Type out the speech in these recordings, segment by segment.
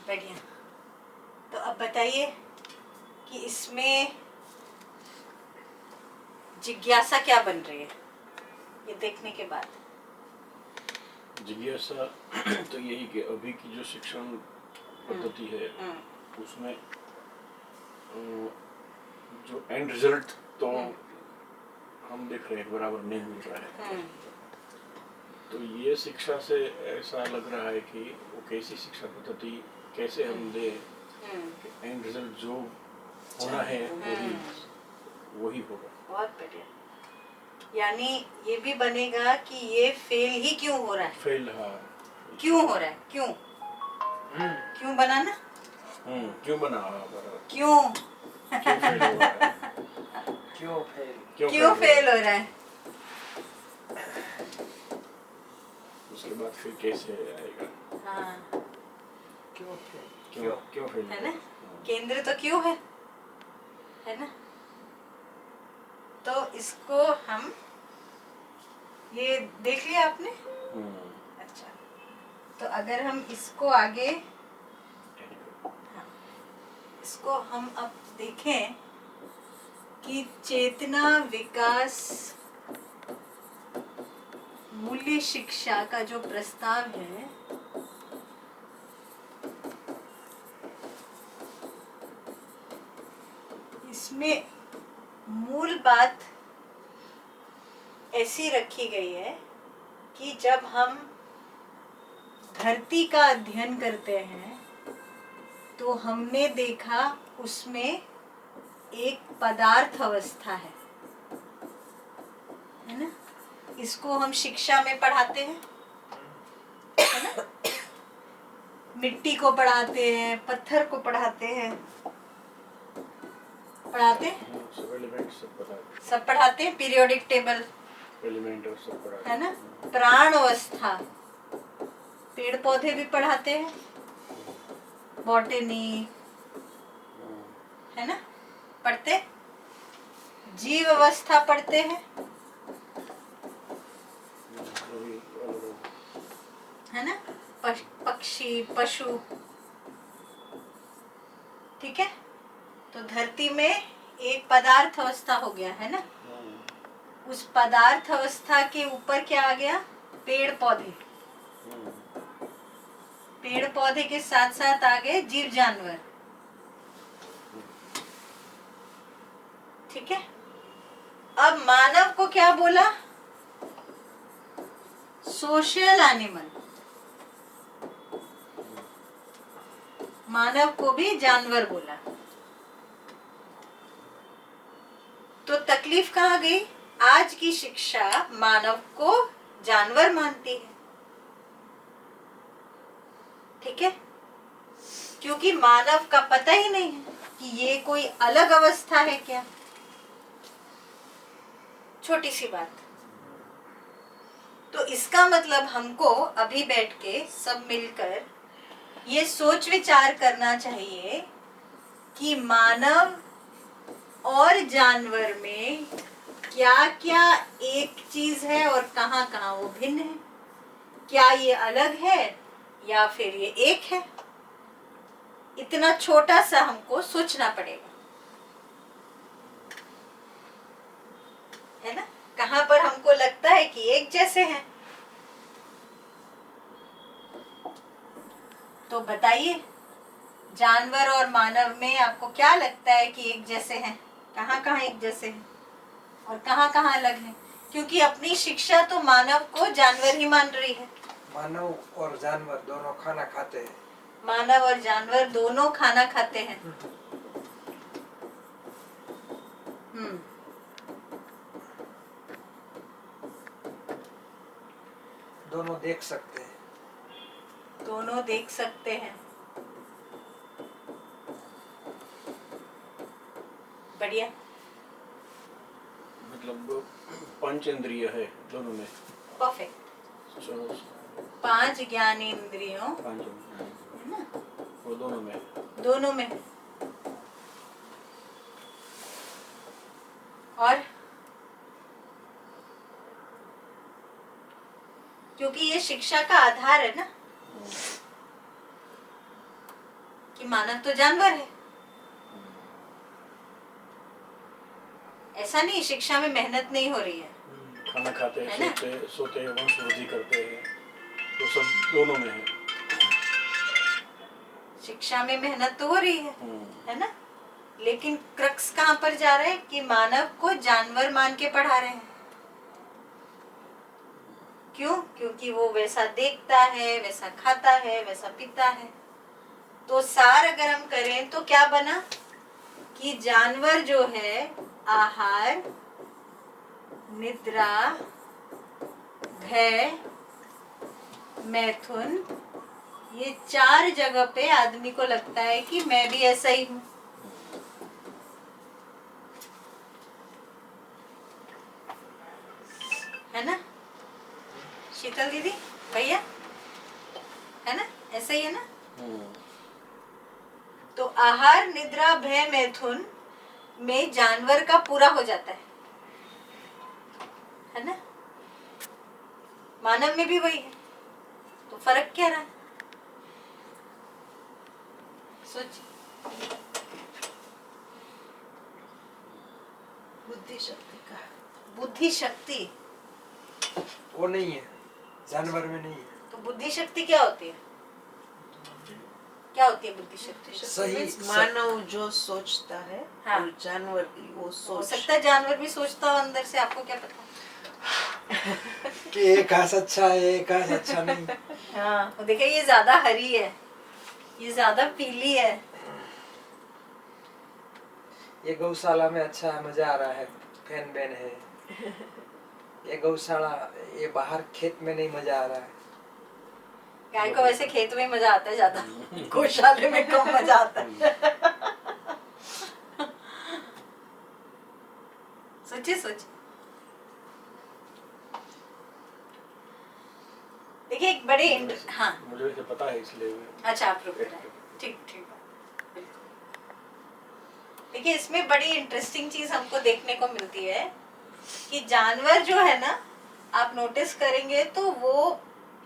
बढ़िया। तो अब बताइए कि इसमें जिज्ञासा क्या बन रही है ये देखने के बाद? जिज्ञासा तो यही कि अभी की जो शिक्षण पद्धति है उसमें जो एंड रिजल्ट तो हम देख रहे हैं बराबर नहीं मिल रहा है। तो ये शिक्षा से ऐसा लग रहा है कि वो कैसी शिक्षा पद्धति कैसे हम दे एंड रिजल्ट जो होना है वही होगा। बहुत बढ़िया। यानी ये भी बनेगा कि ये फेल ही क्यों हो रहा है। फेल, हाँ, क्यों हो रहा है, क्यों क्यों बना ना, क्यों बना, क्यों फेल हो रहा है, क्यों फेल हो रहा है। उसके बाद फिर कैसे आएगा। हाँ, क्यों फेल है ना, केंद्र तो क्यों है ना। तो इसको हम ये देख लिया आपने। अच्छा, तो अगर हम इसको आगे इसको हम अब देखें कि चेतना विकास मूल्य शिक्षा का जो प्रस्ताव है इसमें मूल बात ऐसी रखी गई है कि जब हम धरती का अध्ययन करते हैं तो हमने देखा उसमें एक पदार्थ अवस्था है ना। इसको हम शिक्षा में पढ़ाते हैं, है ना। मिट्टी को पढ़ाते हैं, पत्थर को पढ़ाते हैं, सब पढ़ाते हैं, पीरियोडिक टेबल एलिमेंट और सब पढ़ाते है ना। प्राण अवस्था पेड़ पौधे भी पढ़ाते हैं, बॉटनी है ना, पढ़ते। जीव अवस्था पढ़ते हैं, है ना, पक्षी पशु, ठीक है। तो धरती में एक पदार्थ अवस्था हो गया है ना। उस पदार्थ अवस्था के ऊपर क्या आ गया, पेड़ पौधे। पेड़ पौधे के साथ साथ आ गए जीव जानवर, ठीक है। अब मानव को क्या बोला, सोशल एनिमल। मानव को भी जानवर बोला। तो तकलीफ कहाँ गई, आज की शिक्षा मानव को जानवर मानती है, ठीक है। क्योंकि मानव का पता ही नहीं है कि ये कोई अलग अवस्था है क्या। छोटी सी बात। तो इसका मतलब हमको अभी बैठ के सब मिलकर ये सोच विचार करना चाहिए कि मानव और जानवर में क्या क्या एक चीज है और कहाँ कहाँ वो भिन्न है। क्या ये अलग है या फिर ये एक है। इतना छोटा सा हमको सोचना पड़ेगा, है ना। कहाँ पर हमको लगता है कि एक जैसे हैं, तो बताइए जानवर और मानव में आपको क्या लगता है कि एक जैसे हैं, कहाँ कहाँ एक जैसे हैं और कहाँ कहाँ अलग हैं। क्योंकि अपनी शिक्षा तो मानव को जानवर ही मान रही है। मानव और जानवर दोनों खाना खाते हैं। मानव और जानवर दोनों खाना खाते हैं। दोनों देख सकते हैं। दोनों देख सकते हैं, बढ़िया। मतलब पंच इंद्रिय है दोनों में। परफेक्ट। चलो, 5 ज्ञानेंद्रियों है ना, वो दोनों में है। और क्योंकि ये शिक्षा का आधार है ना। कि मानव तो जानवर है। ऐसा नहीं शिक्षा में मेहनत नहीं हो रही है, खाना खाते है हैं, ना? सोते हैं, वंशवृद्धि करते हैं, तो सब दोनों में है। शिक्षा में मेहनत तो हो रही है ना? लेकिन क्रक्स कहाँ पर जा रहा है कि मानव को जानवर मान के पढ़ा रहे हैं। क्यों? क्योंकि वो वैसा देखता है, वैसा खाता है, वैसा पीता है। तो सार अगर हम करें तो क्या बना कि जानवर जो है आहार, निद्रा, भय, मैथुन, ये 4 जगह पे आदमी को लगता है कि मैं भी ऐसा ही हूं। है ना शीतल दीदी, भैया, है ना? ऐसा ही है ना? तो आहार, निद्रा, भय, मैथुन में जानवर का पूरा हो जाता है ना? मानव में भी वही है, तो फर्क क्या रहा? सोच। बुद्धि शक्ति का, बुद्धि शक्ति वो नहीं है, जानवर में नहीं है। तो बुद्धि शक्ति क्या होती है? क्या होती है बुद्धि शक्ति? सही मानव जो सोचता है, हाँ। और जानवर की वो हो सोच। सकता है जानवर भी सोचता हो अंदर से, आपको क्या पता? कि एक घास अच्छा है, एक घास अच्छा नहीं। हाँ, और देखिए ये ज्यादा हरी है, ये ज्यादा पीली है। ये गौशाला में अच्छा है, मजा आ रहा है, फैन बैन है। ये गौशाला, ये बाहर खेत में नहीं मजा आ रहा है। गाय को वैसे खेत में मजा आता है ज्यादा, गौशाले में कम मजा आता है। सोचिए सोचिए। देखिए एक बड़े हाँ मुझे वैसे पता है इसलिए अच्छा आप रुक रहे हैं, ठीक ठीक है। देखिए इसमें बड़ी इंटरेस्टिंग चीज हमको देखने को मिलती है कि जानवर जो है ना, आप नोटिस करेंगे तो वो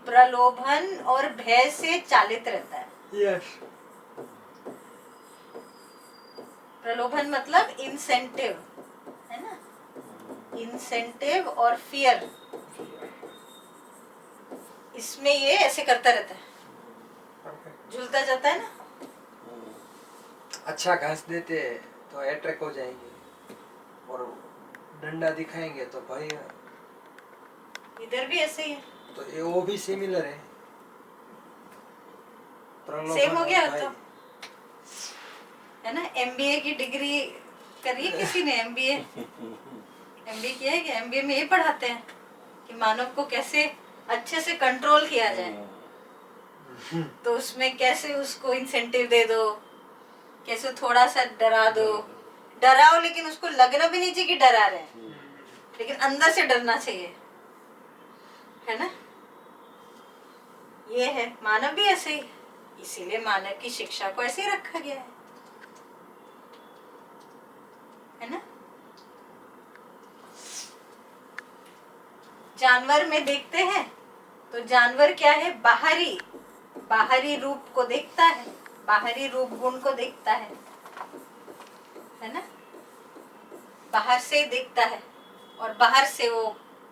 प्रलोभन और भय से चालित रहता है। यस। प्रलोभन मतलब इंसेंटिव, है ना? इंसेंटिव और फियर, इसमें ये ऐसे करता रहता है, झूलता जाता है ना। अच्छा घास देते तो अट्रैक्ट हो जाएंगे, और डंडा दिखाएंगे तो भाई, इधर भी ऐसे ही है। तो ये वो भी सिमिलर है। सेम हो गया भाई। तो, है ना? एमबीए की डिग्री करी है किसी ने? एमबीए किया है? कि एमबीए में ये पढ़ाते हैं कि मानव को कैसे अच्छे से कंट्रोल किया जाए, तो उसमें कैसे उसको इंसेंटिव दे दो, कैसे थोड़ा सा डरा दो, डराओ लेकिन उसको लगना भी नहीं चाहिए कि डरा रहे हैं, लेकिन अंदर से डरना चाहिए, है ना? ये है मानव भी ऐसे ही, इसीलिए मानव की शिक्षा को ऐसे ही रखा गया है ना? जानवर में देखते हैं तो जानवर क्या है? बाहरी रूप को देखता है, बाहरी रूप गुण को देखता है ना? बाहर से देखता है और बाहर से वो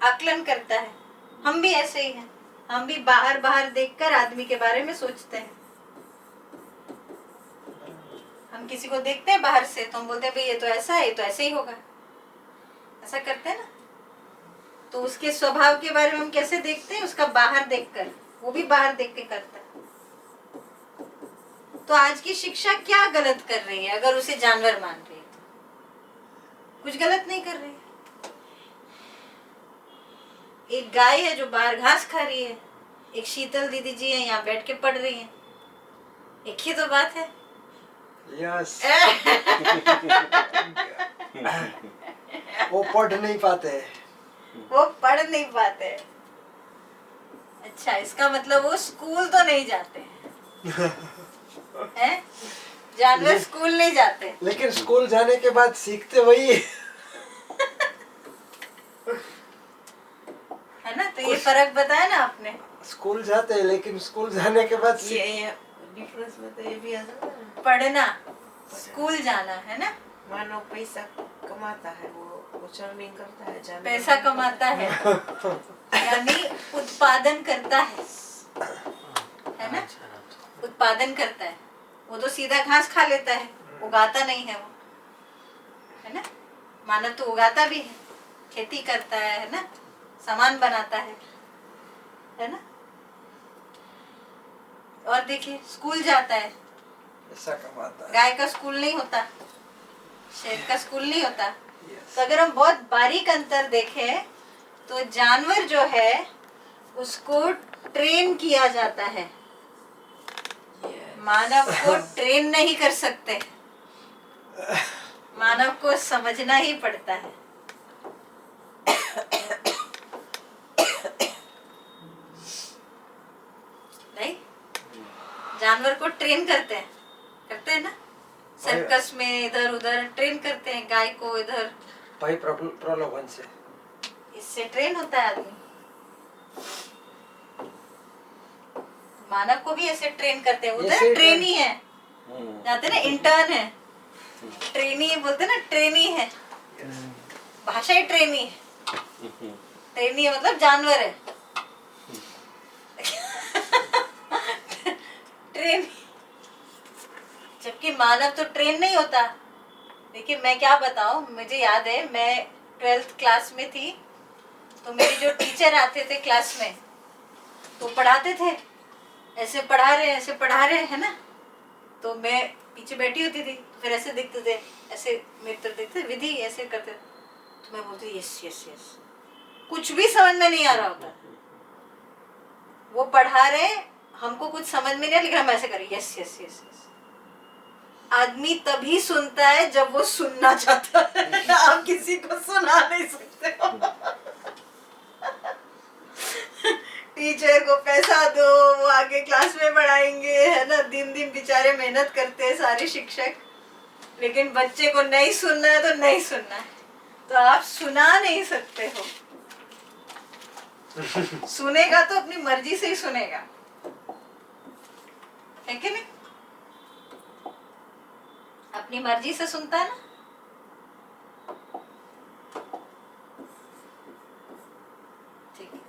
आकलन करता है। हम भी ऐसे ही हैं, हम भी बाहर देखकर आदमी के बारे में सोचते हैं। हम किसी को देखते हैं बाहर से तो हम बोलते हैं भाई ये तो ऐसा है, ये तो ऐसे ही होगा, ऐसा करते हैं ना? तो उसके स्वभाव के बारे में हम कैसे देखते हैं? उसका बाहर देखकर, वो भी बाहर देख के करता है। तो आज की शिक्षा क्या गलत कर रही है? अगर उसे जानवर मान रही है तो कुछ गलत नहीं कर रही है। एक गाय है जो बाहर घास खा रही है, एक शीतल दीदी जी है यहाँ बैठ के पढ़ रही हैं, एक ही तो बात है। यस। वो पढ़ नहीं पाते। वो पढ़ नहीं पाते। अच्छा, इसका मतलब वो स्कूल तो नहीं जाते हैं? जानवर स्कूल नहीं जाते, लेकिन स्कूल जाने के बाद सीखते वही है। है ना? तो ये फर्क बताया ना आपने। स्कूल जाते हैं लेकिन स्कूल जाने के बाद ये डिफरेंस में तो ये भी आ जाता है ना। पढ़ना, स्कूल जाना, है ना। मानव पैसा कमाता है, वो अर्निंग करता है, जानवर पैसा नहीं कमाता है यानी उत्पादन करता है ना। उत्पादन करता है, वो तो सीधा घास खा लेता है, उगाता नहीं है वो, है ना। मानव तो उगाता भी है, खेती करता है ना, सामान बनाता है ना। और देखिए स्कूल जाता है, पैसा कमाता है। गाय का स्कूल नहीं होता, शेर का स्कूल नहीं होता। Yes. तो अगर हम बहुत बारीक अंतर देखें तो जानवर जो है उसको ट्रेन किया जाता है, मानव को ट्रेन नहीं कर सकते, मानव को समझना ही पड़ता है। नहीं, जानवर को ट्रेन करते हैं ना, सर्कस में इधर उधर ट्रेन करते हैं, गाय को इधर, भाई प्रलोभन से। इससे ट्रेन होता है आदमी। मानव को भी ऐसे ट्रेन करते हैं, उधर ऐसे ट्रेनी है, हम्म, जाते ना इंटर्न है, ट्रेनी बोलते ना, ट्रेनी है, भाषा ही ट्रेनी है। ट्रेनी है मतलब जानवर है ट्रेन, जबकि मानव तो ट्रेन नहीं होता। देखिए मैं क्या बताऊं, मुझे याद है मैं 12th क्लास में थी, तो मेरे जो टीचर आते थे क्लास में तो पढ़ाते थे, ऐसे पढ़ा रहे है ना, तो मैं पीछे बैठी होती थी, फिर ऐसे दिखते थे, ऐसे मेरी तरफ देखते थे, विधि ऐसे करते, तो मैं बोलती यस यस यस, कुछ भी समझ में नहीं आ रहा होता, वो पढ़ा रहे, हमको कुछ समझ में नहीं आ, लेकिन हम ऐसे करें यस यस यस यस। आदमी तभी सुनता है जब वो सुनना चाहता है आप किसी को सुना नहीं सकते हो टीचर को पैसा दो, वो आगे क्लास में पढ़ाएंगे, है ना, दिन दिन बेचारे मेहनत करते हैं सारे शिक्षक, लेकिन बच्चे को नहीं सुनना है तो नहीं सुनना है, तो आप सुना नहीं सकते हो। सुनेगा तो अपनी मर्जी से ही सुनेगा, है कि नहीं, अपनी मर्जी से सुनता है ना। ठीक है,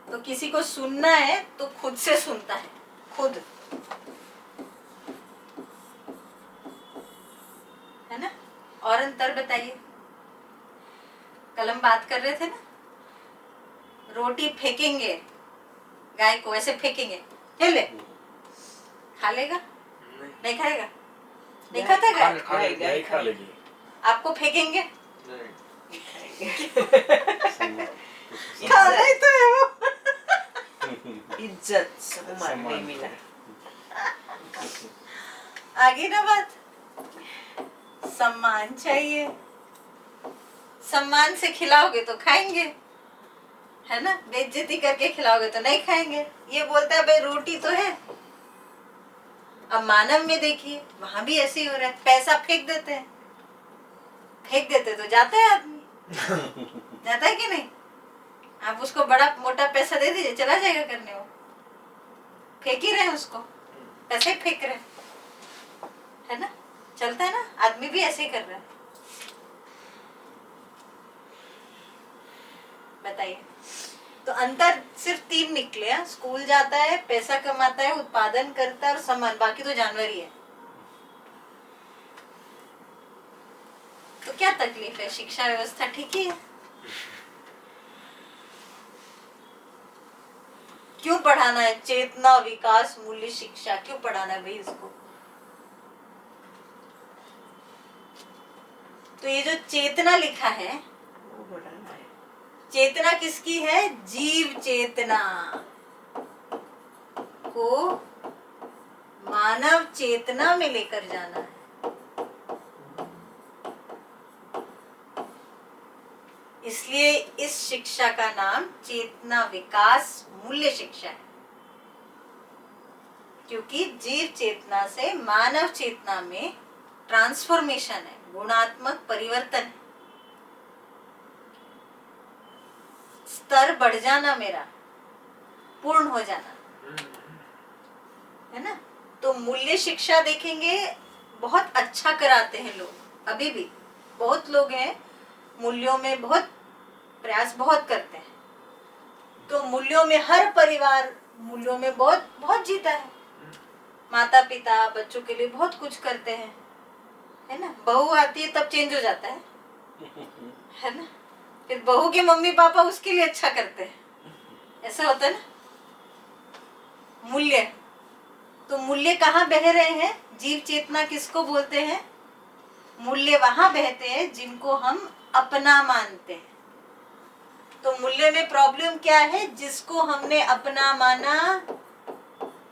तो किसी को सुनना है तो खुद से सुनता है, खुद, है ना। और अंतर बताइए, कल हम बात कर रहे थे ना, रोटी फेंकेंगे, गाय को ऐसे फेंकेंगे, ले खा लेगा, नहीं खाएगा, नहीं खाता गाय, गाय खा लेगी। आपको फेंकेंगे, नहीं। खाना ही तो है वो इज्जत सम्मान नहीं मिला। आगे ना बात, सम्मान चाहिए, सम्मान से खिलाओगे तो खाएंगे, है ना, बेइज्जती करके खिलाओगे तो नहीं खाएंगे। ये बोलता है भाई रोटी तो है। अब मानव में देखिए, वहां भी ऐसे ही हो रहा है, पैसा फेंक देते हैं, फेंक देते तो जाता है आदमी जाता है कि नहीं, आप उसको बड़ा मोटा पैसा दे दीजिए, चला जाएगा करने, वो फेंक ही रहे हैं उसको, पैसे ही फेंक रहे हैं, है ना, चलता है ना, आदमी भी ऐसे ही कर रहा है। बताइए, तो अंतर सिर्फ 3 निकले, स्कूल जाता है, पैसा कमाता है, उत्पादन करता है और सम्मान, बाकी तो जानवर ही है। तो क्या तकलीफ है, शिक्षा व्यवस्था ठीक ही है। क्यों पढ़ाना है चेतना विकास मूल्य शिक्षा, क्यों पढ़ाना है भाई इसको। तो ये जो चेतना लिखा है, वो बढ़ाना है। चेतना किसकी है, जीव चेतना को मानव चेतना में लेकर जाना है। इसलिए इस शिक्षा का नाम चेतना विकास मूल्य शिक्षा है, क्योंकि जीव चेतना से मानव चेतना में ट्रांसफॉर्मेशन है, गुणात्मक परिवर्तन है, स्तर बढ़ जाना, मेरा पूर्ण हो जाना, मूल्य शिक्षा देखेंगे, बहुत अच्छा कराते हैं लोग, अभी भी बहुत लोग हैं मूल्यों में बहुत प्रयास बहुत करते हैं। तो मूल्यों में हर परिवार मूल्यों में बहुत बहुत जीता है। माता पिता बच्चों के लिए बहुत कुछ करते हैं, है ना। बहू आती है तब चेंज हो जाता है ना। फिर बहू के मम्मी पापा उसके लिए अच्छा करते हैं, ऐसा होता है ना। मूल्य, तो मूल्य कहाँ बह रहे हैं? जीव चेतना किसको बोलते हैं? मूल्य वहां बहते हैं जिनको हम अपना मानते हैं। तो मूल्य में प्रॉब्लम क्या है? जिसको हमने अपना माना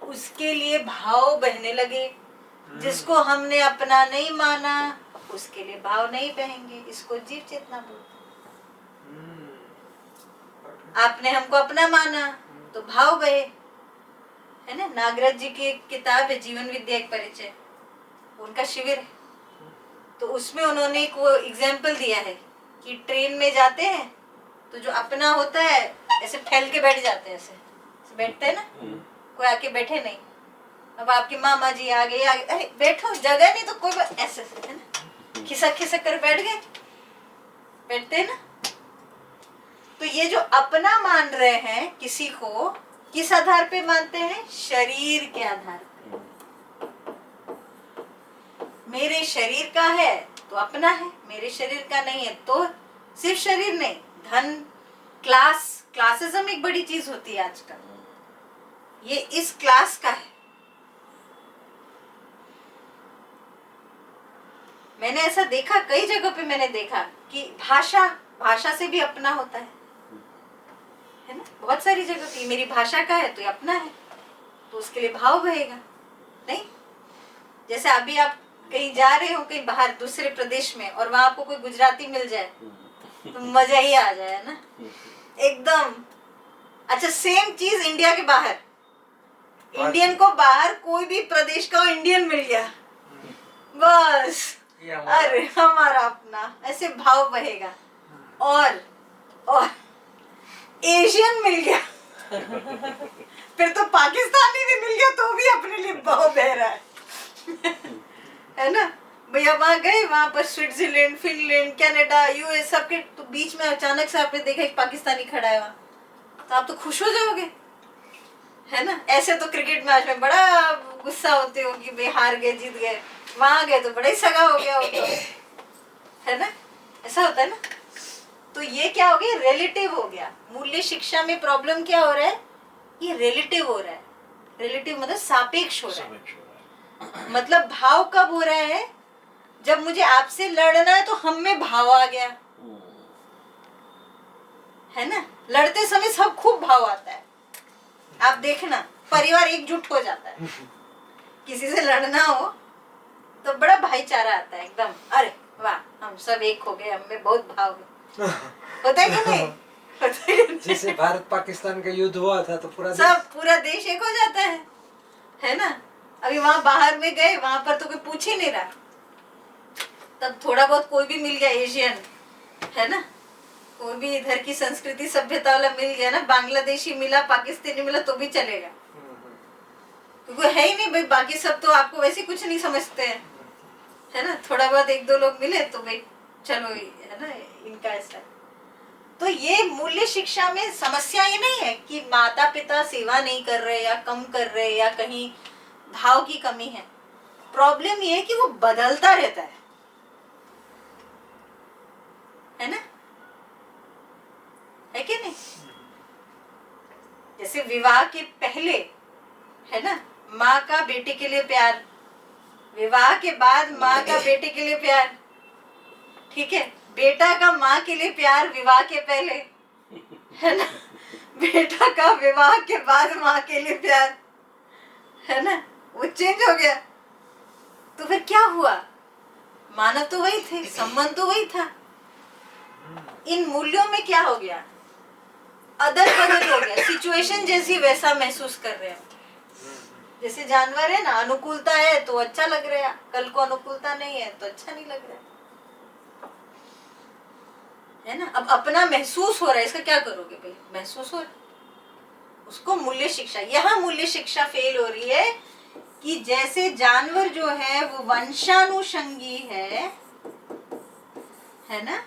उसके लिए भाव बहने लगे, जिसको हमने अपना नहीं माना उसके लिए भाव नहीं बहेंगे। इसको जीव चेतना बोलते हैं। आपने हमको अपना माना तो भाव बहे, है ना। नागराज जी की एक किताब है जीवन विद्या एक परिचय, उनका शिविर है, तो उसमें उन्होंने एक वो एग्जाम्पल दिया है कि ट्रेन में जाते हैं तो जो अपना होता है ऐसे फैल के बैठ जाते हैं, ऐसे बैठते हैं ना, कोई आके बैठे नहीं। अब आपके मामा जी आ गए, अरे बैठो, जगह नहीं तो कोई ऐसे है ना, खिसक खिसक कर बैठ गए, बैठते हैं ना। तो ये जो अपना मान रहे हैं किसी को, किस आधार पे मानते हैं? शरीर के आधार पे। मेरे शरीर का है तो अपना है, मेरे शरीर का नहीं है तो सिर्फ शरीर नहीं, धन, क्लासिज्म एक बड़ी चीज होती है आजकल, ये इस क्लास का है। मैंने ऐसा देखा, कई जगह पे मैंने देखा कि भाषा से भी अपना होता है ना। बहुत सारी जगह पे मेरी भाषा का है तो ये अपना है, तो उसके लिए भाव बहेगा नहीं। जैसे अभी आप कहीं जा रहे हो कहीं बाहर दूसरे प्रदेश में और वहां आपको कोई गुजराती मिल जाए तो मजा ही आ जाए ना एकदम। अच्छा, सेम चीज इंडिया के बाहर, इंडियन को बाहर कोई भी प्रदेश का इंडियन मिल गया, बस अरे हमारा अपना, ऐसे भाव बहेगा। और एशियन मिल गया फिर तो पाकिस्तानी भी मिल गया तो भी अपने लिए भाव बह रहा है ना। भैया वहां गए, वहां पर स्विट्जरलैंड, फिनलैंड, कनाडा, यूएस सबके तो बीच में अचानक से आपने देखा एक पाकिस्तानी खड़ा है वहां, तो आप तो खुश हो जाओगे, है ना। ऐसे तो क्रिकेट मैच में बड़ा गुस्सा होते हो कि भाई हार गए जीत गए, वहां गए तो बड़ा ही सगा हो गया हो, है ना, ऐसा होता है ना। तो ये क्या हो गया? रिलेटिव हो गया। मूल्य शिक्षा में प्रॉब्लम क्या हो रहा है? ये रिलेटिव हो रहा है। रिलेटिव मतलब सापेक्ष हो रहा है। मतलब भाव कब हो रहा है? जब मुझे आपसे लड़ना है तो हम में भाव आ गया, है ना। लड़ते समय सब खूब भाव आता है, आप देखना परिवार एकजुट हो जाता है। किसी से लड़ना हो तो बड़ा भाईचारा आता है एकदम, अरे वाह हम सब एक हो गए, हमें बहुत भाव है। होता है कि नहीं? होता है। जैसे भारत पाकिस्तान का युद्ध हुआ था तो पूरा देश एक हो जाता है ना। अभी वहां बाहर में गए, वहां पर तो कोई पूछ ही नहीं रहा, तब थोड़ा बहुत कोई भी मिल गया एशियन, है ना, कोई भी इधर की संस्कृति सभ्यता वाला मिल गया ना, बांग्लादेशी मिला, पाकिस्तानी मिला तो भी चलेगा, क्योंकि है ही नहीं भाई, बाकी सब तो आपको वैसे कुछ नहीं समझते हैं, है ना। थोड़ा बहुत एक दो लोग मिले तो भाई चलो, है ना, इनका ऐसा। तो ये मूल्य शिक्षा में समस्या ये नहीं है कि माता पिता सेवा नहीं कर रहे या कम कर रहे या कहीं भाव की कमी है। प्रॉब्लम ये है कि वो बदलता रहता है ना, है कि नहीं। जैसे विवाह के पहले, है ना, माँ का बेटे के लिए प्यार, विवाह के बाद माँ का बेटे के लिए प्यार, ठीक है। बेटा का माँ के लिए प्यार विवाह के पहले, है ना, बेटा का विवाह के बाद माँ के लिए प्यार, है ना, वो चेंज हो गया। तो फिर क्या हुआ? मानव तो वही थे, संबंध तो वही था, इन मूल्यों में क्या हो गया? अदल बदल हो गया। सिचुएशन जैसी वैसा महसूस कर रहे हैं। जैसे जानवर है ना, अनुकूलता है तो अच्छा लग रहा है, कल को अनुकूलता नहीं है तो अच्छा नहीं लग रहा है ना। अब अपना महसूस हो रहा है, इसका क्या करोगे भाई? महसूस हो रहा है, उसको मूल्य शिक्षा, यहाँ मूल्य शिक्षा फेल हो रही है कि जैसे जानवर जो है वो वंशानुषंगी है ना,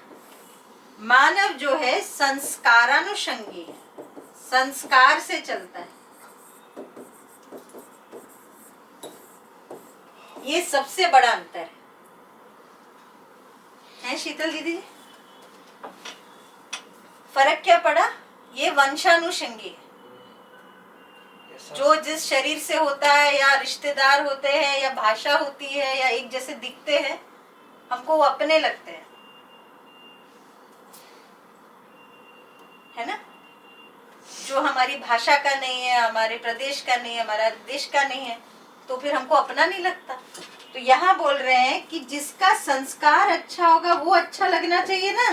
मानव जो है संस्कारानुषंगी है, संस्कार से चलता है। ये सबसे बड़ा अंतर है शीतल दीदी जी? फर्क क्या पड़ा? ये वंशानुषंगी है, जो जिस शरीर से होता है, या रिश्तेदार होते हैं, या भाषा होती है, या एक जैसे दिखते हैं, हमको वो अपने लगते हैं, है ना। जो हमारी भाषा का नहीं है, हमारे प्रदेश का नहीं है, हमारा देश का नहीं है, तो फिर हमको अपना नहीं लगता। तो यहाँ बोल रहे हैं कि जिसका संस्कार अच्छा होगा वो अच्छा लगना चाहिए ना।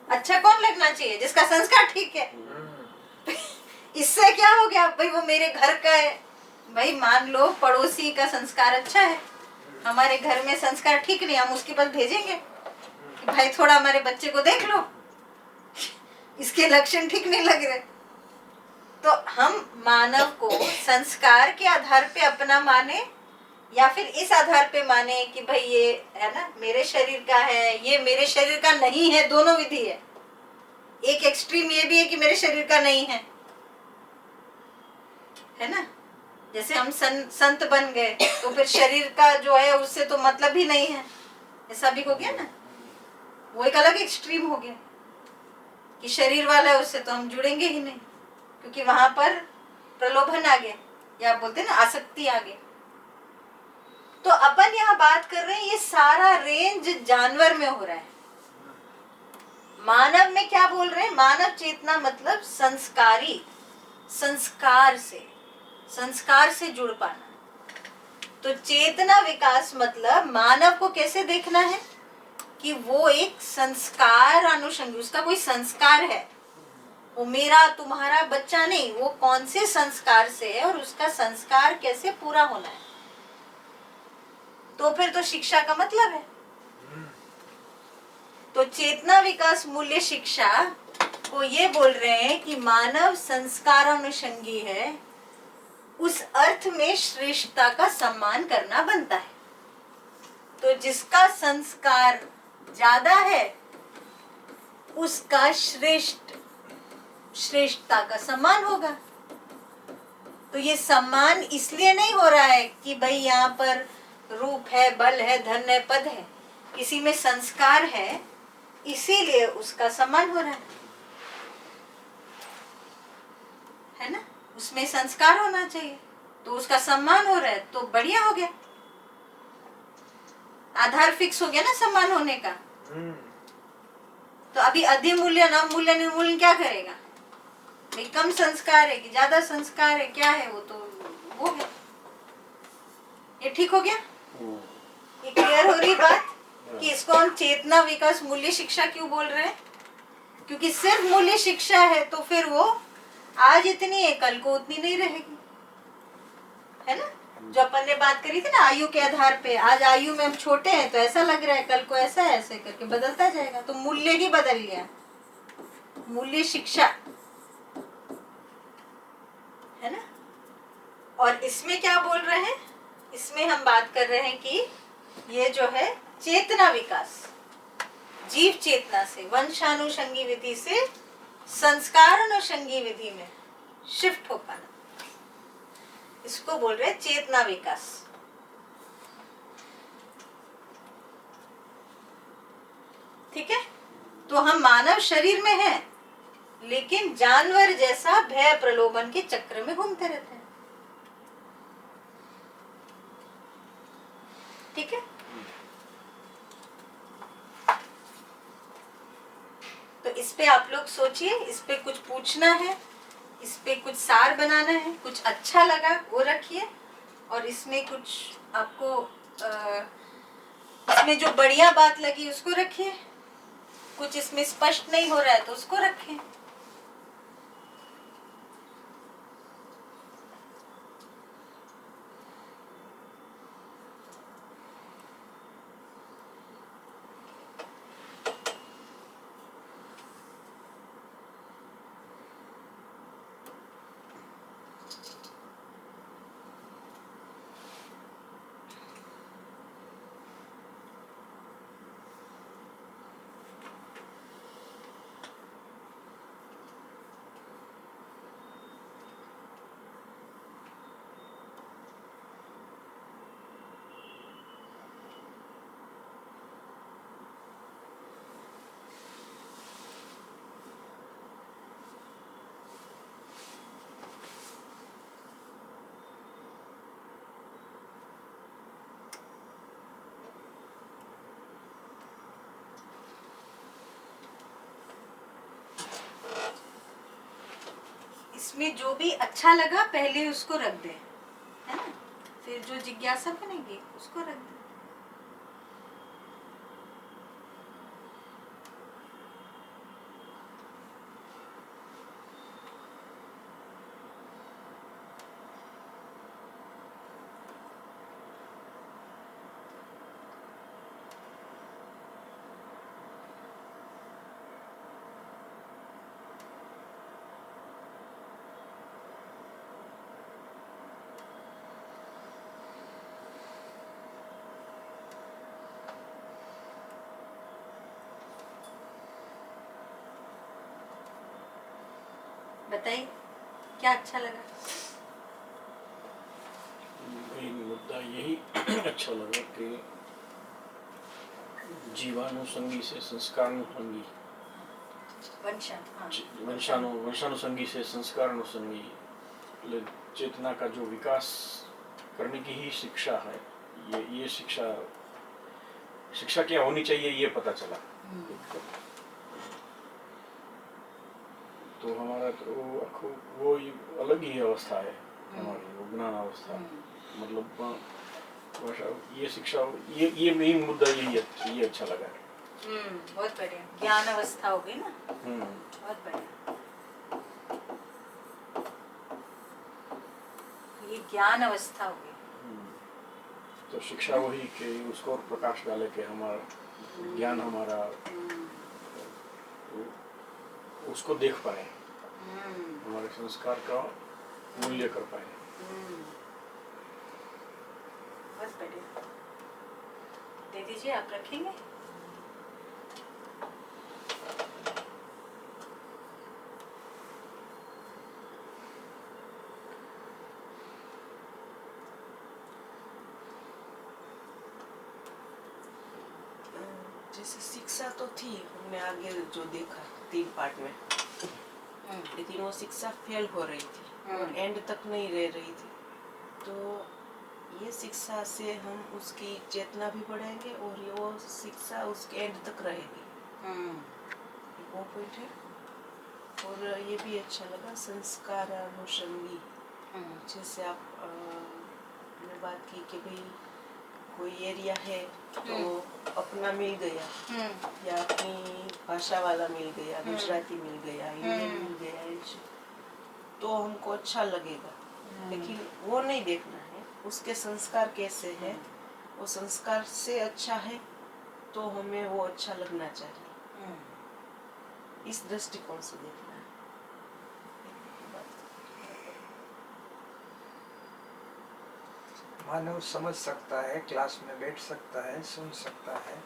अच्छा कौन लगना चाहिए? जिसका संस्कार ठीक है। इससे क्या हो गया भाई, वो मेरे घर का है। भाई मान लो पड़ोसी का संस्कार अच्छा है, हमारे घर में संस्कार ठीक नहीं, हम उसके पास भेजेंगे कि भाई थोड़ा हमारे बच्चे को देख लो, इसके लक्षण ठीक नहीं लग रहे। तो हम मानव को संस्कार के आधार पे अपना माने, या फिर इस आधार पे माने कि भाई ये है ना मेरे शरीर का है, ये मेरे शरीर का नहीं है। दोनों विधि है। एक एक्सट्रीम ये भी है कि मेरे शरीर का नहीं है ना। जैसे हम संत बन गए तो फिर शरीर का जो है उससे तो मतलब ही नहीं है, ऐसा भी हो गया ना। वो एक अलग एक्सट्रीम हो गया कि शरीर वाला है उससे तो हम जुड़ेंगे ही नहीं, क्योंकि वहां पर प्रलोभन आ गया, या बोलते हैं ना आसक्ति आ गई। तो अपन यहाँ बात कर रहे हैं, ये सारा रेंज जानवर में हो रहा है। मानव में क्या बोल रहे हैं? मानव चेतना मतलब संस्कारी, संस्कार से जुड़ पाना। तो चेतना विकास मतलब मानव को कैसे देखना है कि वो एक संस्कार अनुषंगी, उसका कोई संस्कार है, वो मेरा तुम्हारा बच्चा नहीं, वो कौन से संस्कार से है और उसका संस्कार कैसे पूरा होना है। तो फिर तो शिक्षा का मतलब है। तो चेतना विकास मूल्य शिक्षा को ये बोल रहे हैं कि मानव संस्कार अनुषंगी है, उस अर्थ में श्रेष्ठता का सम्मान करना बनता है। तो जिसका संस्कार ज्यादा है उसका श्रेष्ठता का सम्मान होगा। तो ये सम्मान इसलिए नहीं हो रहा है कि भाई यहाँ पर रूप है, बल है, धन है, पद है, किसी में संस्कार है इसीलिए उसका सम्मान हो रहा है ना। उसमें संस्कार होना चाहिए तो उसका सम्मान हो रहा है, तो बढ़िया हो गया, आधार फिक्स हो गया ना सम्मान होने का। तो अभी अधिमूल्य नवमूल्य निर्मूल्य क्या करेगा? भाई कम संस्कार है कि ज्यादा संस्कार है, क्या है वो तो वो है। ये ठीक हो गया? ये क्लियर हो रही बात कि इसको हम चेतना विकास मूल्य शिक्षा क्यों बोल रहे हैं? क्योंकि सिर्फ मूल्य शिक्षा है तो फिर वो आज इतनी है कल को उतनी नहीं रहेगी, है ना। जो अपन ने बात करी थी ना आयु के आधार पे, आज आयु में हम छोटे हैं तो ऐसा लग रहा है, कल को ऐसा है, ऐसे करके बदलता जाएगा। तो मूल्य ही बदल गया, मूल्य शिक्षा है ना। और इसमें क्या बोल रहे हैं? इसमें हम बात कर रहे हैं कि ये जो है चेतना विकास, जीव चेतना से वंशानुषंगी विधि से संस्कार अनुषंगी विधि में शिफ्ट हो पाना, इसको बोल रहे हैं चेतना विकास। ठीक है। तो हम मानव शरीर में हैं लेकिन जानवर जैसा भय प्रलोभन के चक्र में घूमते रहते हैं। ठीक है। तो इस पे आप लोग सोचिए, इस पे कुछ पूछना है, इस पे कुछ सार बनाना है, कुछ अच्छा लगा वो रखिए, और इसमें कुछ आपको इसमें जो बढ़िया बात लगी उसको रखिए, कुछ इसमें स्पष्ट नहीं हो रहा है तो उसको रखें। इसमें जो भी अच्छा लगा पहले उसको रख दे, है ना, फिर जो जिज्ञासा बनेगी उसको रख दे। बताइए क्या अच्छा लगा? मेन मुद्दा यही अच्छा लगा कि जीवानुसंगी से संस्कारानुसंगी, वंशानुसंगी से संस्कारानुसंगी चेतना का जो विकास करने की ही शिक्षा है। ये शिक्षा क्या होनी चाहिए ये पता चला। तो हमारा तो वो अलग ही अवस्था है हमारी, वो ज्ञान अवस्था। मतलब ये शिक्षा ये मेन मुद्दा ये अच्छा लगा है। बहुत बढ़िया, ज्ञान अवस्था हो गई ना। बहुत बढ़िया, ये ज्ञान अवस्था हो गई। तो शिक्षा वही कि उसको और प्रकाश डाले कि हमारा ज्ञान हमारा उसको देख पाए, हमारे संस्कार का मूल्य कर पाए। बहुत बढ़िया, दे दीजिए, आप रखेंगे? जैसे शिक्षा तो थी, हमने आगे जो देखा 3 पार्ट में, लेकिन वो शिक्षा फेल हो रही थी और एंड तक नहीं रह रही थी। तो ये शिक्षा से हम उसकी चेतना भी बढ़ाएंगे और ये वो शिक्षा उसके एंड तक रहेगी। वो पॉइंट है। और ये भी अच्छा लगा, संस्कारानुषंगी। जैसे आप ने बात की कि भाई कोई एरिया है तो अपना मिल गया, या अपनी भाषा वाला मिल गया, गुजराती मिल गया, इंडियन मिल गया, तो हमको अच्छा लगेगा। लेकिन वो नहीं देखना है उसके संस्कार कैसे है, वो संस्कार से अच्छा है तो हमें वो अच्छा लगना चाहिए। इस दृष्टिकोण से देखना है। मानव समझ सकता है, क्लास में बैठ सकता है, सुन सकता है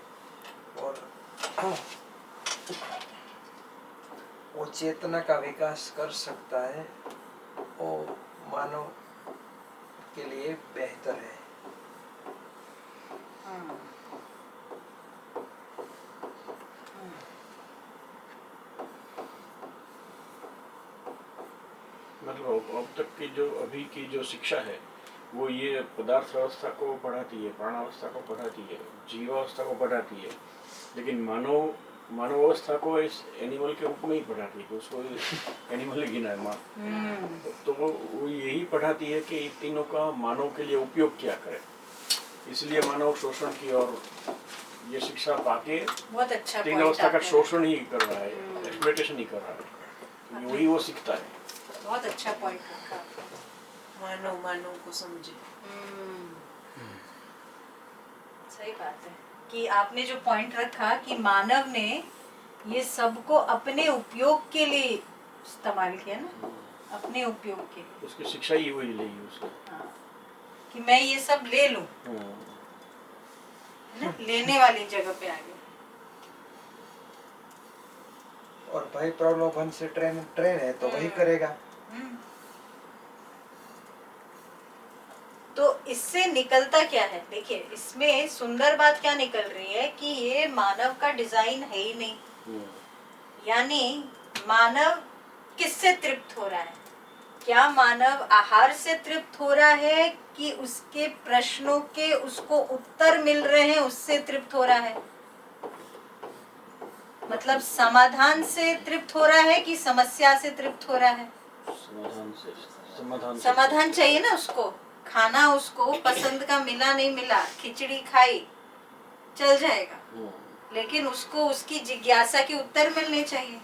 और वो चेतना का विकास कर सकता है, वो मानव के लिए बेहतर है। मतलब अब तक की जो अभी की जो शिक्षा है वो ये पदार्थ अवस्था को बढ़ाती है, प्राणावस्था को बढ़ाती है, जीवावस्था को बढ़ाती है, लेकिन मानव अवस्था को इस एनिमल के रूप में ही बढ़ाती है। उसको एनिमल ही गिना है तो वो यही बढ़ाती है कि तीनों का मानव के लिए उपयोग क्या करे। इसलिए मानव शोषण की और ये शिक्षा पाके बहुत अच्छा तीन अवस्था का शोषण ही कर रहा है, एक्सप्लॉयटेशन ही कर रहा है, वही वो सीखता है। बहुत अच्छा पॉइंट रखा। मानव को समझे। सही बात है कि आपने जो पॉइंट रखा कि मानव ने ये सबको अपने उपयोग के लिए इस्तेमाल किया ना, अपने उपयोग के लिए। उसकी शिक्षा ही वही लेगी उसने। हाँ, कि मैं ये सब ले लूं, ना, लेने वाली जगह पे आ गया। और भाई प्रलोभन से ट्रेन है तो वही करेगा। तो इससे निकलता क्या है? देखिए इसमें सुंदर बात क्या निकल रही है कि ये मानव का डिजाइन है ही नहीं। यानी मानव किससे तृप्त हो रहा है? क्या मानव आहार से तृप्त हो रहा है कि उसके प्रश्नों के उसको उत्तर मिल रहे हैं उससे तृप्त हो रहा है? मतलब समाधान से तृप्त हो रहा है कि समस्या से तृप्त हो रहा है? समाधान चाहिए ना उसको। खाना उसको पसंद का मिला नहीं मिला, खिचड़ी खाई, चल जाएगा, लेकिन उसको उसकी जिज्ञासा के उत्तर मिलने चाहिए,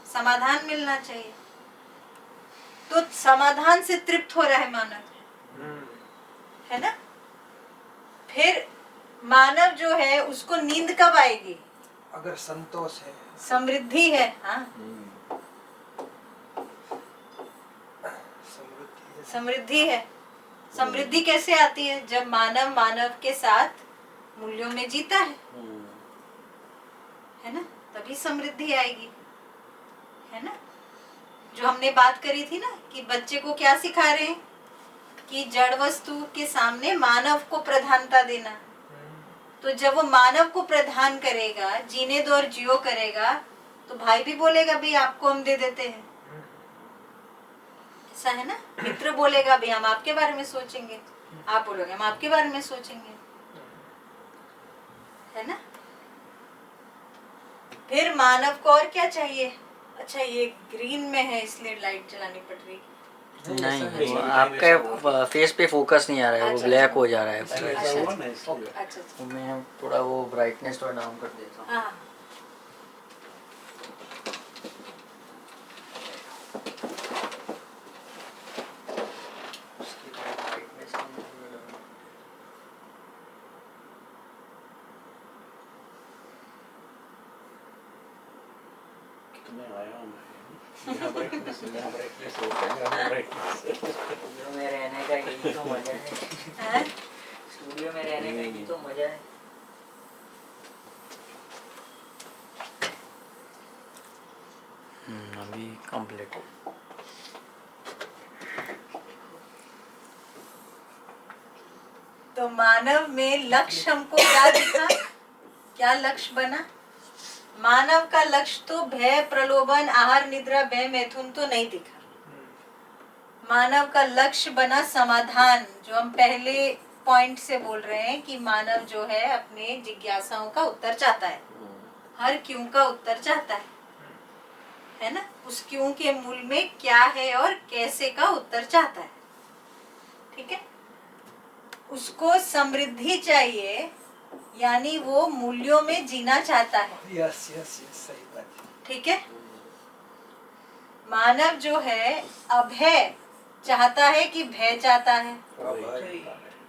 समाधान मिलना चाहिए। तो समाधान से तृप्त हो रहा है मानव, है ना। फिर मानव जो है उसको नींद कब आएगी? अगर संतोष है, समृद्धि है। हाँ, समृद्धि है। समृद्धि कैसे आती है? जब मानव मानव के साथ मूल्यों में जीता है ना, तभी समृद्धि आएगी, है ना। जो हमने बात करी थी ना कि बच्चे को क्या सिखा रहे हैं कि जड़ वस्तु के सामने मानव को प्रधानता देना। तो जब वो मानव को प्रधान करेगा, जीने दो और जियो करेगा, तो भाई भी बोलेगा भाई आपको हम दे देते हैं, ऐसा है ना। मित्र बोलेगा भाई हम आपके बारे में सोचेंगे, आप बोलोगे हम आपके बारे में सोचेंगे, है ना। फिर मानव को और क्या चाहिए? अच्छा ये ग्रीन में है इसलिए लाइट जलानी पड़ रही। नहीं, वो आपका फेस पे फोकस नहीं आ रहा है, वो अच्छा, ब्लैक अच्छा। हो जा रहा है। ऐसा हुआ ना इसलिए। अच्छा तो मैं थोड़ा वो ब्राइटनेस थोड़ा डाउन कर देता हूँ। हाँ, उसकी ब्राइटनेस कम कर देता हूँ। कितने आया हूँ मैं, यहाँ brightness है, यहाँ brightness है, यहाँ brightness है। स्टूडियो में रहने का यही तो मजा है। हाँ? स्टूडियो में रहने का यही तो मजा है। अभी कंप्लीट। तो मानव में लक्ष्य हमको क्या दिखा? क्या लक्ष्य बना? मानव का लक्ष्य तो भय, प्रलोभन, आहार, निद्रा, भय, मैथुन तो नहीं दिखा। मानव का लक्ष्य बना समाधान, जो हम पहले पॉइंट से बोल रहे हैं कि मानव जो है अपने जिज्ञासाओं का उत्तर चाहता है, हर क्यों का उत्तर चाहता है ना। उस क्यों के मूल में क्या है और कैसे का उत्तर चाहता है, ठीक है। उसको समृद्धि चाहिए, यानी वो मूल्यों में जीना चाहता है। यस यस यस, सही बात है। ठीक है। मानव जो है अभय चाहता है कि भय चाहता है?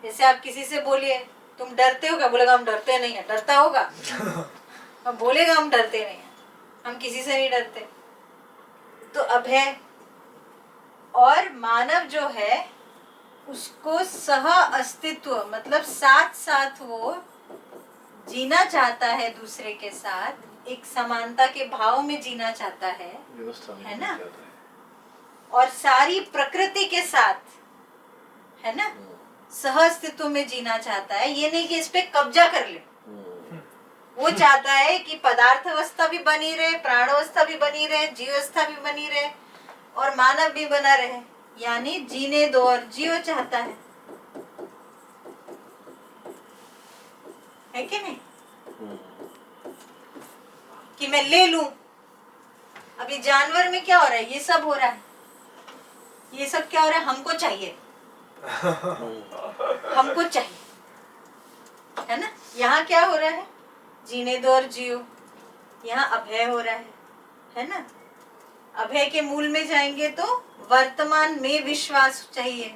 जैसे आप किसी से बोलिए तुम डरते हो क्या, बोलेगा हम डरते नहीं है। डरता होगा? अब बोलेगा हम डरते नहीं है, हम किसी से नहीं डरते। तो अभय। और मानव जो है उसको सह अस्तित्व, मतलब साथ साथ वो जीना चाहता है दूसरे के साथ, एक समानता के भाव में जीना चाहता है, व्यवस्था में है ना? जीना चाहता है। और सारी प्रकृति के साथ, है ना, सह अस्तित्व में जीना चाहता है। ये नहीं कि इस पे कब्जा कर ले। वो चाहता है कि पदार्थ अवस्था भी बनी रहे, प्राण अवस्था भी बनी रहे, जीव अवस्था भी बनी रहे और मानव भी बना रहे, यानी जीने दो और जियो चाहता है कि नहीं? कि मैं ले लूं। अभी जानवर में क्या हो रहा है? ये सब हो रहा है। ये सब क्या हो रहा है? हमको चाहिए, हमको चाहिए, है ना। यहाँ क्या हो रहा है? जीने दो और जियो। यहाँ अभय हो रहा है ना। अभय के मूल में जाएंगे तो वर्तमान में विश्वास चाहिए।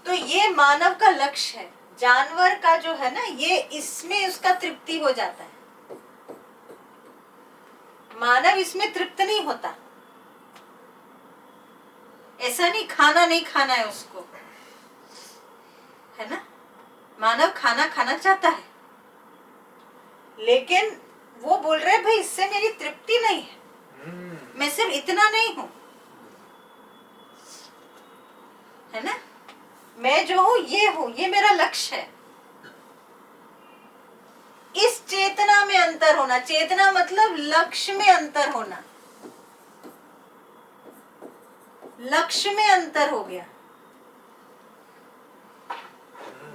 तो ये मानव का लक्ष्य है। जानवर का जो है ना, ये इसमें उसका तृप्ति हो जाता है। मानव इसमें तृप्त नहीं होता। ऐसा नहीं खाना नहीं खाना है उसको, है ना। मानव खाना खाना चाहता है, लेकिन वो बोल रहे भाई इससे मेरी तृप्ति नहीं है, मैं सिर्फ इतना नहीं हूं, है ना। मैं जो हूं, ये मेरा लक्ष्य है। इस चेतना में अंतर होना। चेतना मतलब लक्ष्य में अंतर होना। लक्ष्य में अंतर हो गया।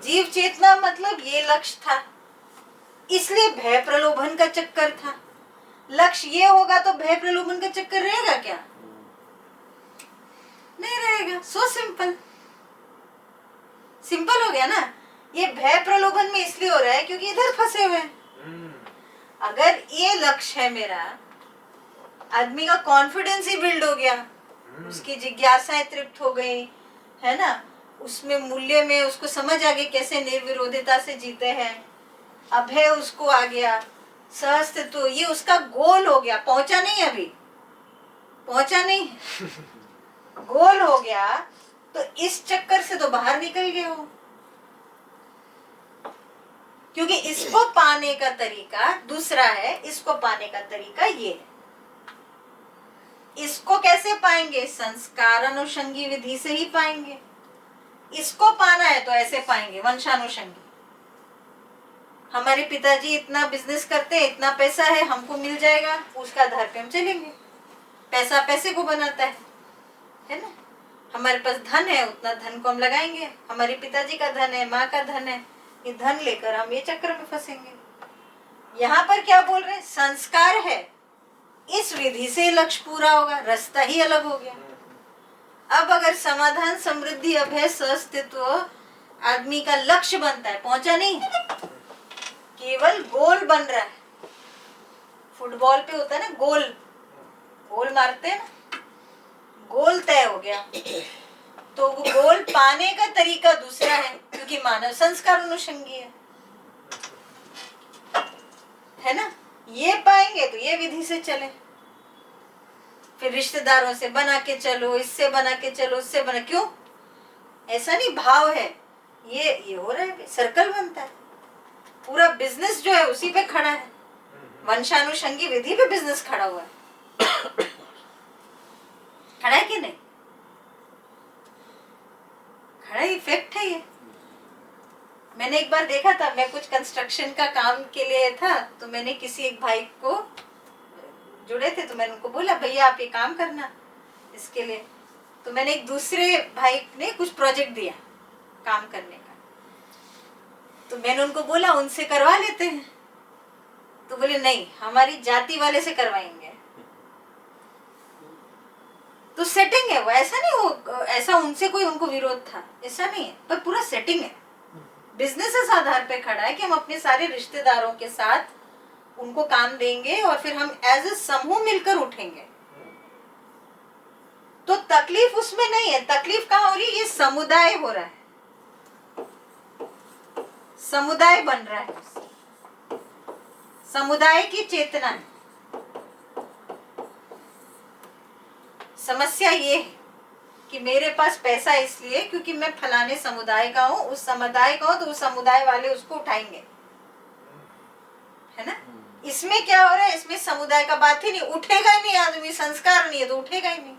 जीव चेतना मतलब ये लक्ष्य था, इसलिए भय प्रलोभन का चक्कर था। लक्ष्य ये होगा तो भय प्रलोभन का चक्कर रहेगा क्या? नहीं रहेगा। सो सिंपल, सिंपल हो गया ना। ये भय प्रलोभन में इसलिए हो रहा है क्योंकि इधर फंसे हुए हैं। अगर ये लक्ष्य है मेरा, आदमी का कॉन्फिडेंस ही बिल्ड हो गया, उसकी जिज्ञासाएं तृप्त हो गई, है ना, उसमें मूल्य में उसको समझ आ गई कैसे निर्विरोधिता से जीते हैं, अभय उसको आ गया, सहअस्तित्व ये उसका गोल हो गया। पहुंचा नहीं, अभी पहुंचा नहीं, गोल हो गया, तो इस चक्कर से तो बाहर निकल गए हो। क्योंकि इसको पाने का तरीका दूसरा है, इसको पाने का तरीका ये है। इसको कैसे पाएंगे? संस्कार अनुषंगी विधि से ही पाएंगे। इसको पाना है तो ऐसे पाएंगे, वंशानुषंगी। हमारे पिताजी इतना बिजनेस करते हैं, इतना पैसा है, हमको मिल जाएगा, उसका आधार पे हम चलेंगे। पैसा पैसे को बनाता है ना। हमारे पास धन है, उतना धन को हम लगाएंगे। हमारे पिताजी का धन है, माँ का धन है, ये धन लेकर हम ये चक्र में फंसेंगे। यहाँ पर क्या बोल रहे हैं? संस्कार है, इस विधि से लक्ष्य पूरा होगा, रास्ता ही अलग हो गया। अब अगर समाधान, समृद्धि, अभय, सहअस्तित्व आदमी का लक्ष्य बनता है, पहुंचा नहीं, केवल गोल बन रहा है। फुटबॉल पे होता है ना गोल, गोल मारते हैं ना, गोल तय हो गया। तो वो गोल पाने का तरीका दूसरा है, क्योंकि मानव संस्कार अनुषंगी है ना। ये पाएंगे तो ये विधि से चले, फिर रिश्तेदारों से बना के चलो, इससे बना के चलो, उससे बना, क्यों? ऐसा नहीं, भाव है, ये हो रहा है, सर्कल बनता है। पूरा बिजनेस जो है उसी पे खड़ा है, वंशानुषंगी विधि पे बिजनेस खड़ा हुआ है। खड़ा है कि नहीं? खड़ा, इफेक्ट है ये। मैंने एक बार देखा था, मैं कुछ कंस्ट्रक्शन का काम के लिए था, तो मैंने किसी एक भाई को जुड़े थे, तो मैंने उनको बोला भैया आप ये काम करना इसके लिए। तो मैंने एक दूसरे भाई ने कुछ प्रोजेक्ट दिया काम करने का, तो मैंने उनको बोला उनसे करवा लेते हैं। तो बोले नहीं, हमारी जाति वाले से करवाएंगे। तो सेटिंग है वो, ऐसा नहीं हो, ऐसा उनसे कोई उनको विरोध था, ऐसा नहीं है, पर पूरा सेटिंग है। बिजनेस इस आधार पे खड़ा है कि हम अपने सारे रिश्तेदारों के साथ उनको काम देंगे और फिर हम एज ए समूह मिलकर उठेंगे। तो तकलीफ उसमें नहीं है, तकलीफ कहाँ हो रही है? ये समुदाय हो रहा है, समुदाय बन रहा है, समुदाय की चेतना है। समस्या ये है कि मेरे पास पैसा इसलिए क्योंकि मैं फलाने समुदाय का हूँ, उस समुदाय का हूँ, तो उस समुदाय वाले उसको उठाएंगे, है ना। इसमें क्या हो रहा है? इसमें समुदाय का बात ही नहीं, उठेगा ही नहीं आदमी, संस्कार नहीं है तो उठेगा ही नहीं।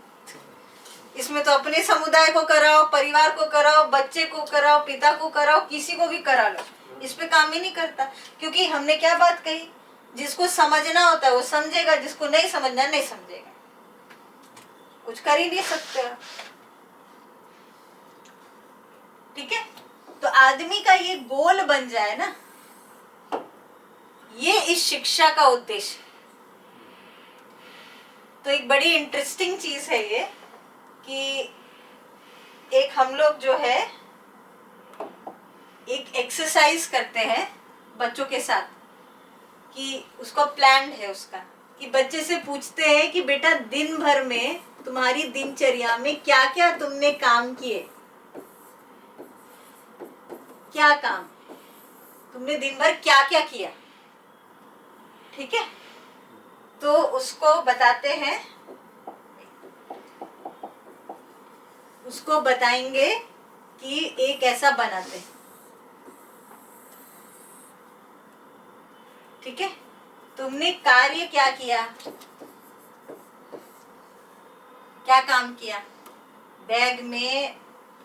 इसमें तो अपने समुदाय को कराओ, परिवार को कराओ, बच्चे को कराओ, पिता को कराओ, किसी को भी करा लो, इस पे काम ही नहीं करता। क्योंकि हमने क्या बात कही, जिसको समझना होता है वो समझेगा, जिसको नहीं समझना नहीं समझेगा, कुछ कर ही नहीं सकते। ठीक है, तो आदमी का ये गोल बन जाए ना, ये इस शिक्षा का उद्देश्य। तो एक बड़ी इंटरेस्टिंग चीज है ये कि एक हम लोग जो है एक एक्सरसाइज करते हैं बच्चों के साथ, कि उसका प्लान है उसका, कि बच्चे से पूछते हैं कि बेटा दिन भर में तुम्हारी दिनचर्या में क्या क्या तुमने काम किए, क्या काम तुमने दिन भर क्या क्या किया। ठीक है, तो उसको बताते हैं, उसको बताएंगे कि एक ऐसा बनाते हैं। ठीक है, तुमने कार्य क्या किया, क्या काम किया? बैग में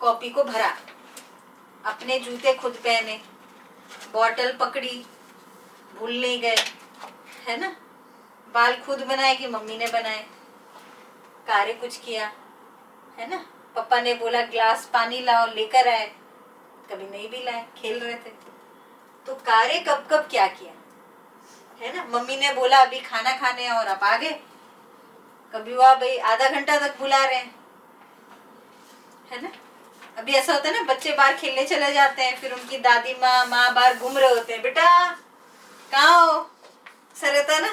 कॉपी को भरा, अपने जूते खुद पहने, बॉटल पकड़ी, भूल नहीं गए, है ना, बाल खुद बनाए कि मम्मी ने बनाए, कार्य कुछ किया, है ना। पापा ने बोला ग्लास पानी लाओ, लेकर आए, कभी नहीं भी लाए, खेल रहे थे। तो कार्य कब कब क्या किया, है ना। मम्मी ने बोला अभी खाना खाने और आप आ गए। कभी हुआ भाई आधा घंटा तक बुला रहे हैं, है ना। अभी ऐसा होता है ना, बच्चे बाहर खेलने चले जाते हैं, फिर उनकी दादी माँ बाहर घूम रहे होते हैं, बेटा कहाँ हो, ऐसा रहता है ना।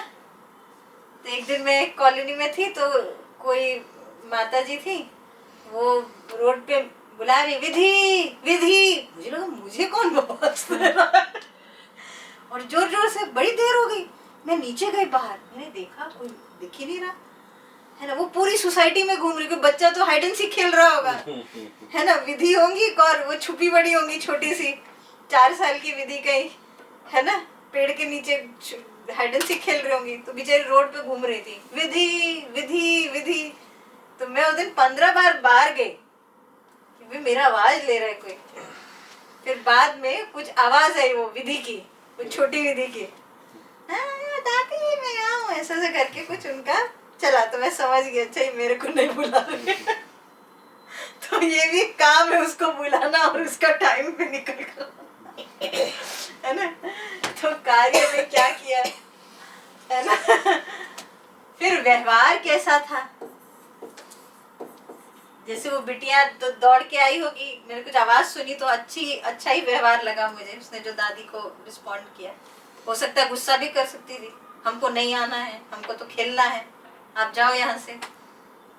तो एक दिन मैं एक कॉलोनी में थी, तो कोई माता जी थी, वो रोड पे बुला रही, विधि विधि। मुझे लगा मुझे कौन आवाज दे रहा है, और जोर जोर से। बड़ी देर हो गई, मैं नीचे गई बाहर, मैंने देखा कोई दिख ही नहीं रहा, है ना। वो पूरी सोसाइटी में घूम रही, कोई बच्चा तो हाइड एंड सीक खेल रहा होगा, है ना। विधि होंगी और वो छुपी बड़ी होंगी, छोटी सी 4 साल की विधि कहीं, है ना, पेड़ के नीचे हाइड एंड सीक खेल रही होंगी, तो बेचारी रोड पे घूम रही थी, विधि विधि विधि। तो मैं उस दिन 15 बार बाहर गई कि भी मेरा आवाज ले रहा है कोई। फिर बाद में कुछ आवाज आई वो विधि की, कुछ छोटी विधि की, दादी मैं आऊँ, ऐसा ऐसा करके कुछ उनका चला। तो मैं समझ गई, अच्छा ये मेरे को नहीं बुला रहे। तो ये भी काम है उसको बुलाना और उसका टाइम पे निकल कर, है ना। तो कार्य में क्या किया, है ना। फिर व्यवहार कैसा था, जैसे वो बिटिया तो दौड़ के आई होगी, मैंने कुछ आवाज सुनी तो अच्छा ही व्यवहार लगा मुझे, उसने जो दादी को रिस्पॉन्ड किया। हो सकता है गुस्सा भी कर सकती थी, हमको नहीं आना है, हमको तो खेलना है, आप जाओ यहाँ से,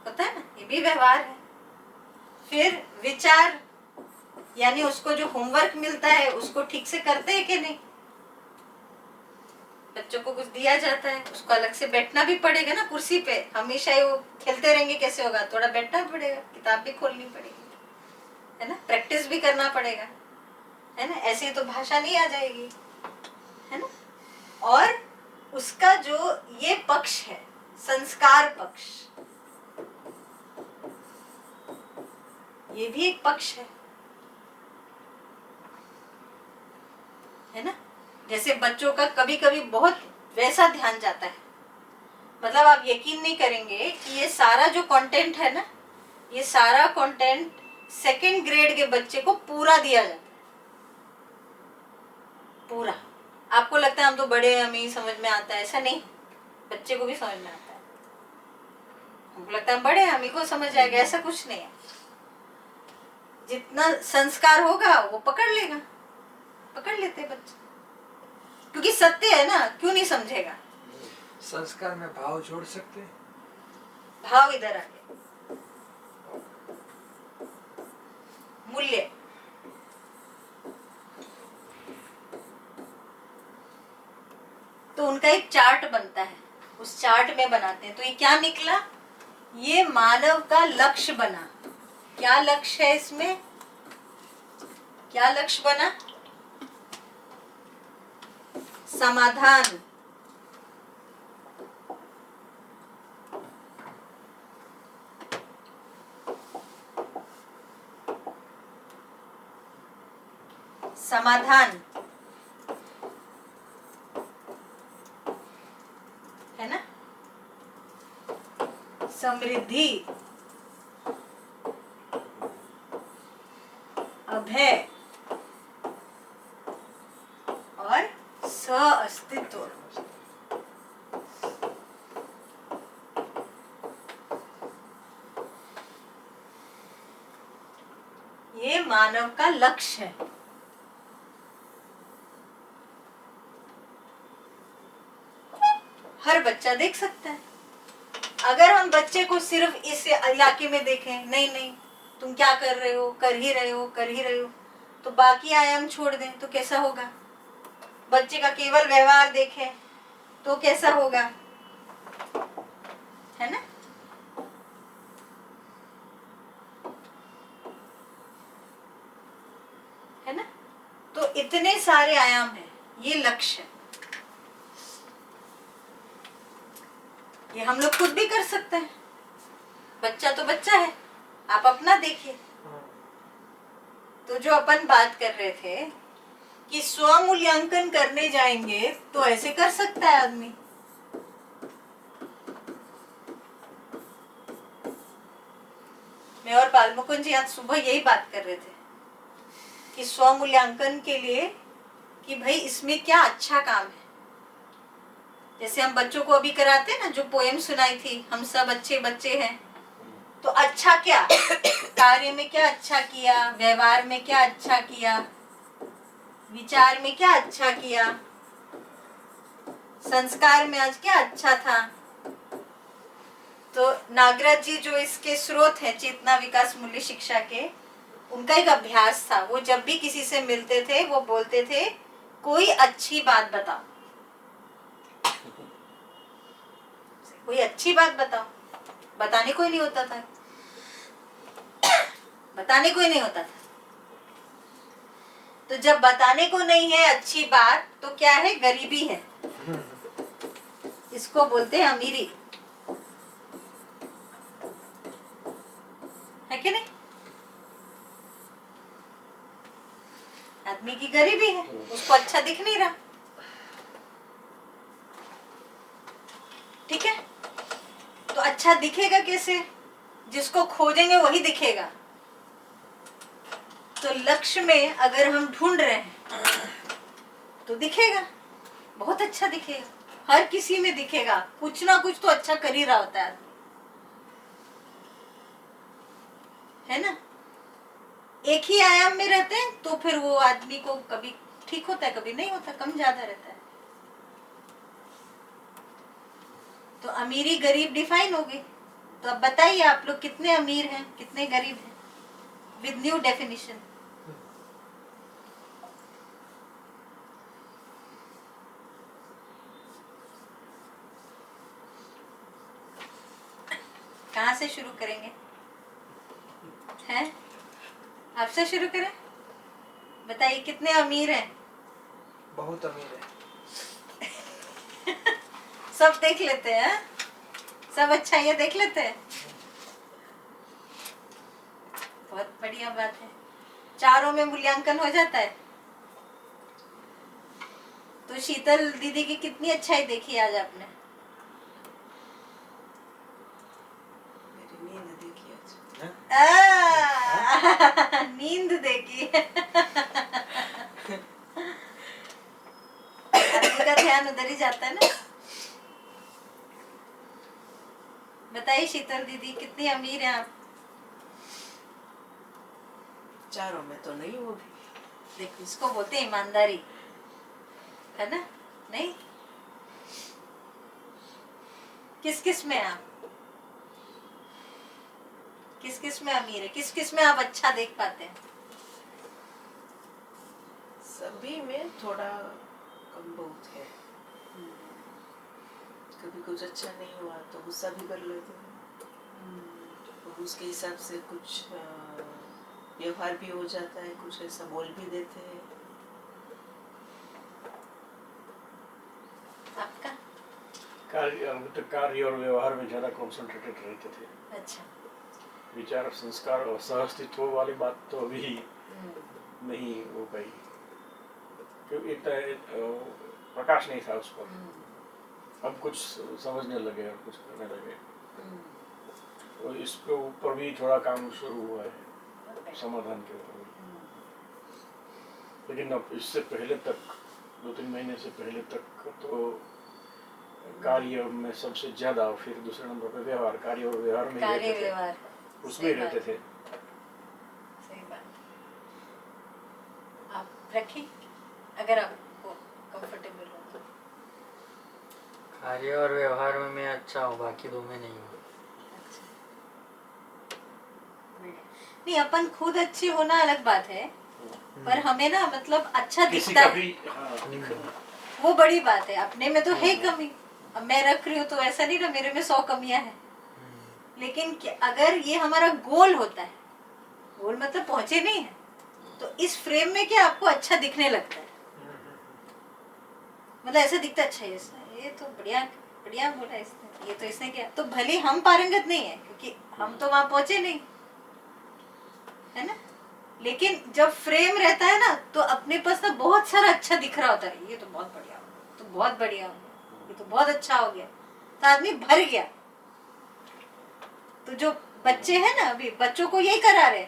होता है ना, ये भी व्यवहार है। फिर विचार, यानी उसको जो होमवर्क मिलता है उसको ठीक से करते हैं कि नहीं। बच्चों को कुछ दिया जाता है, उसको अलग से बैठना भी पड़ेगा ना कुर्सी पे, हमेशा ही वो खेलते रहेंगे कैसे होगा, थोड़ा बैठना पड़ेगा, किताब भी खोलनी पड़ेगी, है ना, प्रैक्टिस भी करना पड़ेगा, है ना। ऐसे ही तो भाषा नहीं आ जाएगी, है ना। और उसका जो ये पक्ष है, संस्कार पक्ष, ये भी एक पक्ष है ना। जैसे बच्चों का कभी कभी बहुत वैसा ध्यान जाता है, मतलब आप यकीन नहीं करेंगे कि ये सारा जो कंटेंट है ना, ये सारा कंटेंट 2nd ग्रेड के बच्चे को पूरा दिया जाता है, पूरा। आपको लगता है हम तो बड़े, हमें समझ में आता है, ऐसा नहीं, बच्चे को भी समझ में आता है। हमको लगता है हम बड़े, हमें को समझ आएगा, ऐसा कुछ नहीं है। जितना संस्कार होगा वो पकड़ लेगा, पकड़ लेते बच्चे, क्योंकि सत्य है ना, क्यों नहीं समझेगा। संस्कार में भाव जोड़ सकते हैं। भाव इधर आ गया, मूल्य। तो उनका एक चार्ट बनता है, उस चार्ट में बनाते हैं। तो ये क्या निकला, ये मानव का लक्ष्य बना। क्या लक्ष्य है इसमें, क्या लक्ष्य बना, समाधान, समाधान, है ना, समृद्धि, अभय और सह-अस्तित्व। ये मानव का लक्ष्य है। हर बच्चा देख सकता है। अगर हम बच्चे को सिर्फ इस इलाके में देखें, नहीं तुम क्या कर रहे हो, कर ही रहे हो, तो बाकी आयाम छोड़ दें तो कैसा होगा। बच्चे का केवल व्यवहार देखें तो कैसा होगा, है ना। है ना, तो इतने सारे आयाम हैं, ये लक्ष्य है। ये हम लोग खुद भी कर सकते हैं। बच्चा तो बच्चा है, आप अपना देखिए। तो जो अपन बात कर रहे थे कि स्वमूल्यांकन करने जाएंगे तो ऐसे कर सकता है आदमी। मैं और बालमुकुंद जी आज सुबह यही बात कर रहे थे कि स्वमूल्यांकन के लिए कि भाई इसमें क्या अच्छा काम है, जैसे हम बच्चों को अभी कराते ना, जो पोएम सुनाई थी, हम सब अच्छे बच्चे हैं, तो अच्छा क्या, कार्य में क्या अच्छा किया, व्यवहार में क्या अच्छा किया, विचार में क्या अच्छा किया, संस्कार में आज क्या अच्छा था। तो नागराज जी जो इसके स्रोत हैं चेतना विकास मूल्य शिक्षा के, उनका एक अभ्यास था। वो जब भी किसी से मिलते थे वो बोलते थे कोई अच्छी बात बताओ, कोई अच्छी बात बताओ। बताने कोई नहीं होता था, बताने कोई नहीं होता था। तो जब बताने को नहीं है अच्छी बात, तो क्या है, गरीबी है, इसको बोलते हैं अमीरी, है कि नहीं। आदमी की गरीबी है, उसको अच्छा दिख नहीं रहा, ठीक है। तो अच्छा दिखेगा कैसे, जिसको खोजेंगे वही दिखेगा। तो लक्ष्य में अगर हम ढूंढ रहे हैं तो दिखेगा, बहुत अच्छा दिखेगा, हर किसी में दिखेगा, कुछ ना कुछ तो अच्छा कर ही रहा होता है आदमी, है ना। एक ही आयाम में रहते हैं तो फिर वो आदमी को कभी ठीक होता है, कभी नहीं होता, कम ज्यादा रहता है। तो अमीरी गरीब डिफाइन हो गई। तो अब बताइए आप लोग कितने अमीर हैं, कितने गरीब हैं, विद न्यू डेफिनेशन। कहाँ से शुरू करेंगे, हैं? आपसे शुरू करें, बताइए कितने अमीर हैं। बहुत अमीर है। सब देख लेते हैं, सब अच्छाइयाँ देख लेते हैं, बहुत बढ़िया बात है। चारों में मूल्यांकन हो जाता है। तो शीतल दीदी की कितनी अच्छाई देखी आज आपने? मेरी नींद देखी आज। नींद देखी। आदमी का ध्यान उधर ही जाता है ना। बताइए शीतल दीदी कितनी अमीर हैं आप? चारों में तो नहीं, वो भी देखो इसको बोलते हैं ईमानदारी, है ना। नहीं, किस किस में आप, किस किस में अमीर है, किस किस में आप अच्छा देख पाते हैं? सभी में थोड़ा कम बहुत है। कभी कुछ अच्छा नहीं हुआ तो गुस्सा भी कर लेते हैं, और उसके हिसाब से कुछ व्यवहार भी हो जाता है, कुछ ऐसा बोल भी देते हैं। आपका? कार्य और व्यवहार में ज्यादा कॉन्सेंट्रेटेड रहते थे। अच्छा। विचार, संस्कार और सहअस्तित्व वाली बात तो अभी नहीं हो पाई, क्योंकि इतना प्रकाश नहीं था उस पर। अब कुछ समझने लगे और कुछ करने लगे, और इसके ऊपर भी थोड़ा काम शुरू हुआ है, समाधान के ऊपर भी। लेकिन अब इससे पहले तक, 2-3 महीने से पहले तक तो कार्य में सबसे ज्यादा, और फिर दूसरे नंबर पे व्यवहार, कार्य और व्यवहार में ही रहते थे, उसमें ही रहते थे। सही बात। आप रखिए अगर आपको कंफर्टेबल हो तो। कार्य और व्यवहार में मैं अच्छा हूँ, बाकी दो में नहीं हूँ। नहीं, अपन खुद अच्छे होना अलग बात है, पर हमें ना मतलब अच्छा किसी दिखता का है, भी हाँ, वो बड़ी बात है। अपने में तो है कमी, अब मैं रख रही हूँ तो ऐसा नहीं ना मेरे में 100 कमियां हैं। लेकिन अगर ये हमारा गोल होता है, गोल मतलब पहुंचे नहीं है, तो इस फ्रेम में क्या आपको अच्छा दिखने लगता है, मतलब ऐसा दिखता अच्छा है, ये तो बढ़िया बढ़िया बोला इसने, ये तो इसने किया। तो भले हम पारंगत नहीं है क्योंकि हम तो वहां पहुंचे नहीं, है ना। लेकिन जब फ्रेम रहता है ना तो अपने पास ना बहुत सारा अच्छा दिख रहा होता है, ये तो बहुत बढ़िया हो गया, तो बहुत बढ़िया हो गया, ये तो बहुत अच्छा हो गया, तो आदमी भर गया। तो जो बच्चे हैं ना, अभी बच्चों को यही करा रहे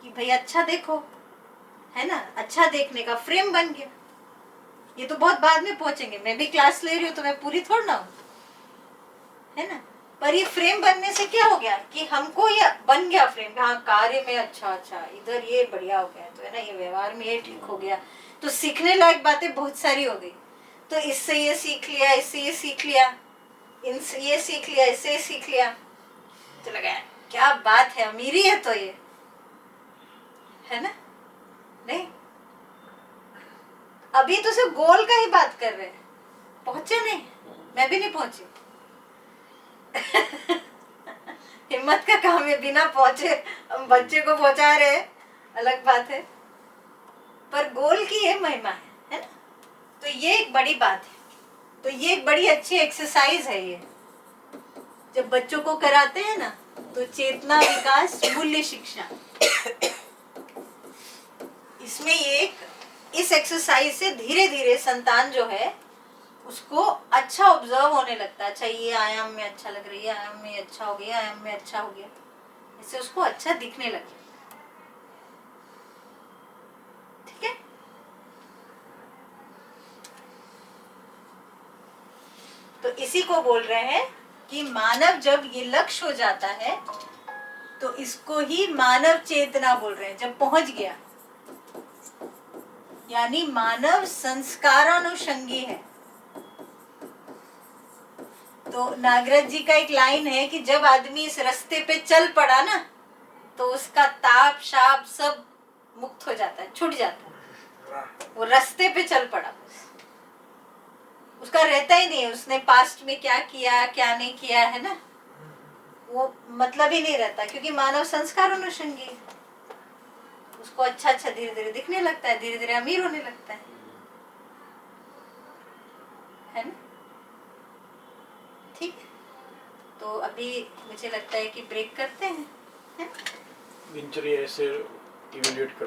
कि भाई अच्छा देखो, है ना, अच्छा देखने का फ्रेम बन गया। ये तो बहुत बाद में पहुंचेंगे। मैं भी क्लास ले रही हूँ तो मैं पूरी थोड़ी ना हूँ, है ना। पर ये फ्रेम बनने से क्या हो गया कि हमको ये बन गया फ्रेम, हाँ कार्य में अच्छा इधर ये बढ़िया हो गया, तो है ना, ये व्यवहार में ये ठीक हो गया, तो सीखने लायक बातें बहुत सारी हो गई। तो इससे ये सीख लिया, इससे ये सीख लिया, इनसे ये सीख लिया, इससे ये सीख लिया, तो लगा क्या बात है, अमीरी है तो ये, है ना। नहीं, अभी तो सिर्फ गोल का ही बात कर रहे हैं, पहुंचे नहीं, मैं भी नहीं पहुंची। हिम्मत का काम है, बिना पहुंचे हम बच्चे को पहुंचा रहे हैं, अलग बात है, पर गोल की ये महिमा है ना। तो ये एक बड़ी बात है, तो ये एक बड़ी अच्छी एक्सरसाइज है ये, जब बच्चों को कराते हैं ना, तो चेतना विकास मूल्य शिक्षा, इसमें इस एक्सरसाइज से धीरे धीरे संतान जो है उसको अच्छा ऑब्जर्व होने लगता है। अच्छा ये आयाम में अच्छा लग रही है, आयाम में अच्छा हो गया, आयाम में अच्छा हो गया, इससे उसको अच्छा दिखने लगे। ठीक है, तो इसी को बोल रहे हैं कि मानव जब ये लक्ष्य हो जाता है तो इसको ही मानव चेतना बोल रहे हैं, जब पहुंच गया, यानी मानव संस्कारानुषंगी है। तो नागराज जी का एक लाइन है कि जब आदमी इस रास्ते पे चल पड़ा ना, तो उसका ताप शाप सब मुक्त हो जाता है, छूट जाता है, वो रास्ते पे चल पड़ा, उसका रहता ही नहीं है उसने पास्ट में क्या किया क्या नहीं किया, है ना, वो मतलब ही नहीं रहता, क्योंकि मानव संस्कार अनुषंगी है। उसको अच्छा धीरे धीरे दिखने लगता है, धीरे धीरे अमीर होने लगता है ना। ठीक, तो अभी मुझे लगता है कि ब्रेक करते हैं, है? दिनचर्या ऐसे इवेल्युएट करनी